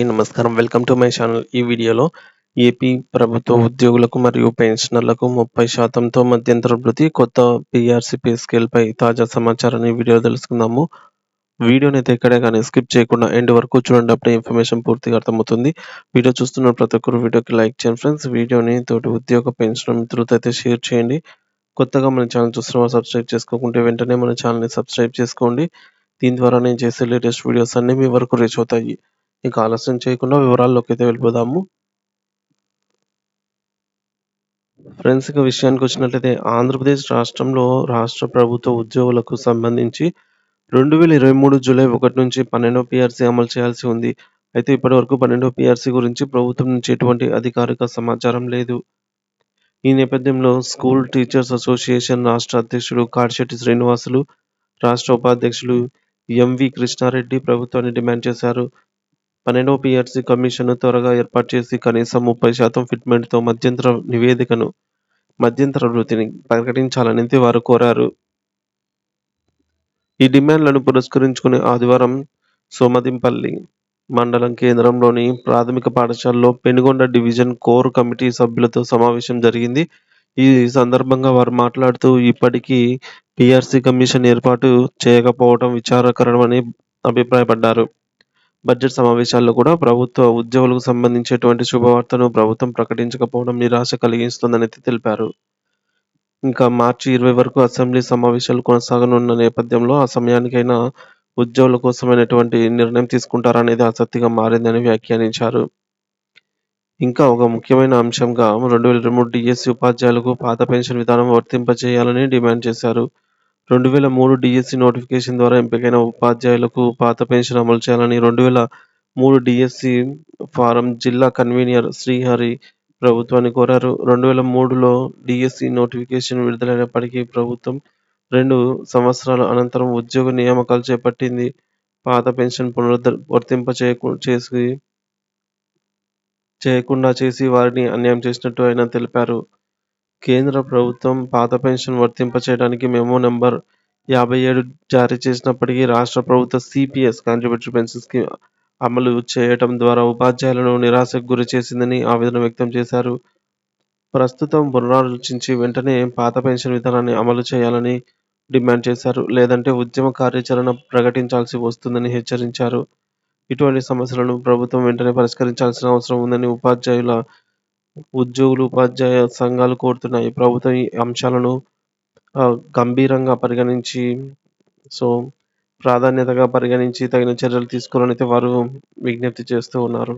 నమస్కారం. Welcome to my channel. ఈ వీడియోలో ఏపీ ప్రభుత్వ ఉద్యోగులకు మరియు పెన్షనర్లకు 30%తో మధ్యంతర వృద్ధి, కొత్త పీఆర్సీ పే స్కేల్‌పై తాజా సమాచారాన్ని ఈ వీడియోలో తెలుసుకుందాము. వీడియోనైతే ఎక్కడే గాని స్కిప్ చేయకుండా ఎండ్ వరకు చూడండి. అప్పుడే ఇన్ఫర్మేషన్ పూర్తిగా అర్థమవుతుంది. వీడియో చూస్తున్న ప్రతి ఒక్కరు వీడియోకి లైక్ చేయండి ఫ్రెండ్స్. వీడియోని తోటి ఉద్యోగ పెన్షనర్ మిత్రులతో అయితే షేర్ చేయండి. కొత్తగా మన ఛానల్ చూస్తున్న వారు సబ్స్క్రైబ్ చేసుకోకుంటే వెంటనే మన ఛానల్‌ని సబ్స్క్రైబ్ చేసుకోండి. దీని ద్వారా నేను చేసే లేటెస్ట్ వీడియోస్ అన్నీ మీ వరకు రీచ్ అవుతాయి. ఇక ఆలస్యం చేయకుండా వివరాల్లోకైతే వెళ్ళిపోదాము. ఫ్రెండ్స్, ఇక విషయానికొచ్చినట్లయితే ఆంధ్రప్రదేశ్ రాష్ట్రంలో రాష్ట్ర ప్రభుత్వ ఉద్యోగులకు సంబంధించి 2023 జూలై 1 నుంచి 12వ పీఆర్సీ అమలు చేయాల్సి ఉంది. అయితే ఇప్పటివరకు 12వ పీఆర్సీ గురించి ప్రభుత్వం నుంచి ఎటువంటి అధికారిక సమాచారం లేదు. ఈ నేపథ్యంలో స్కూల్ టీచర్స్ అసోసియేషన్ రాష్ట్ర అధ్యక్షుడు కాడిశెట్టి శ్రీనివాసులు, రాష్ట్ర ఉపాధ్యక్షులు ఎంవి కృష్ణారెడ్డి ప్రభుత్వాన్ని డిమాండ్ చేశారు. 12వ పీఆర్సీ కమిషన్‌ను త్వరగా ఏర్పాటు చేసి కనీసం 30% ఫిట్‌మెంట్‌తో మధ్యంతర వృత్తిని ప్రకటించాలని వారు కోరారు. ఈ డిమాండ్లను పురస్కరించుకుని ఆదివారం సోమదింపల్లి మండలం కేంద్రంలోని ప్రాథమిక పాఠశాలలో పెనుగొండ డివిజన్ కోర్ కమిటీ సభ్యులతో సమావేశం జరిగింది. ఈ సందర్భంగా వారు మాట్లాడుతూ ఇప్పటికీ పీఆర్సీ కమిషన్ ఏర్పాటు చేయకపోవడం విచారకరమని అభిప్రాయపడ్డారు. బడ్జెట్ సమావేశాల్లో కూడా ప్రభుత్వ ఉద్యోగులకు సంబంధించి ఎటువంటి శుభవార్తను ప్రభుత్వం ప్రకటించకపోవడం నిరాశ కలిగిస్తుందని తెలిపారు. ఇంకా మార్చి 20 వరకు అసెంబ్లీ సమావేశాలు కొనసాగనున్న నేపథ్యంలో ఆ సమయానికైనా ఉద్యోగుల కోసమైనటువంటి నిర్ణయం తీసుకుంటారనేది ఆసక్తిగా మారిందని వ్యాఖ్యానించారు. ఇంకా ఒక ముఖ్యమైన అంశంగా 2023 డీఎస్సీ ఉపాధ్యాయులకు పాత పెన్షన్ విధానం వర్తింపచేయాలని డిమాండ్ చేశారు. 2003 డీఎస్సీ నోటిఫికేషన్ ద్వారా ఎంపికైన ఉపాధ్యాయులకు పాత పెన్షన్ అమలు చేయాలని 2003 డీఎస్సీ ఫారం జిల్లా కన్వీనర్ శ్రీహరి ప్రభుత్వాన్ని కోరారు. 2003లో డీఎస్సీ నోటిఫికేషన్ విడుదలైనప్పటికీ ప్రభుత్వం 2 సంవత్సరాల అనంతరం ఉద్యోగ నియామకాలు చేపట్టింది. పాత పెన్షన్ చేయకుండా చేసి వారిని అన్యాయం చేసినట్టు ఆయన తెలిపారు. కేంద్ర ప్రభుత్వం పాత పెన్షన్ వర్తింపచేయడానికి మెమో నంబర్ 57 జారీ చేసినప్పటికీ రాష్ట్ర ప్రభుత్వ సీపీఎస్ కాంట్రిబ్యూటరీ పెన్షన్ స్కీమ్ అమలు చేయటం ద్వారా ఉపాధ్యాయులను నిరాశకు గురి చేసిందని ఆవేదన వ్యక్తం చేశారు. ప్రస్తుతం పునరాలోచించి వెంటనే పాత పెన్షన్ విధానాన్ని అమలు చేయాలని డిమాండ్ చేశారు. లేదంటే ఉద్యమ కార్యాచరణ ప్రకటించాల్సి వస్తుందని హెచ్చరించారు. ఇటువంటి సమస్యలను ప్రభుత్వం వెంటనే పరిష్కరించాల్సిన అవసరం ఉందని ఉపాధ్యాయ సంఘాలు కోరుతున్నాయి. ప్రభుత్వం ఈ అంశాలను గంభీరంగా పరిగణించి ప్రాధాన్యతగా పరిగణించి తగిన చర్యలు తీసుకోవాలని వారు విజ్ఞప్తి చేస్తూ ఉన్నారు.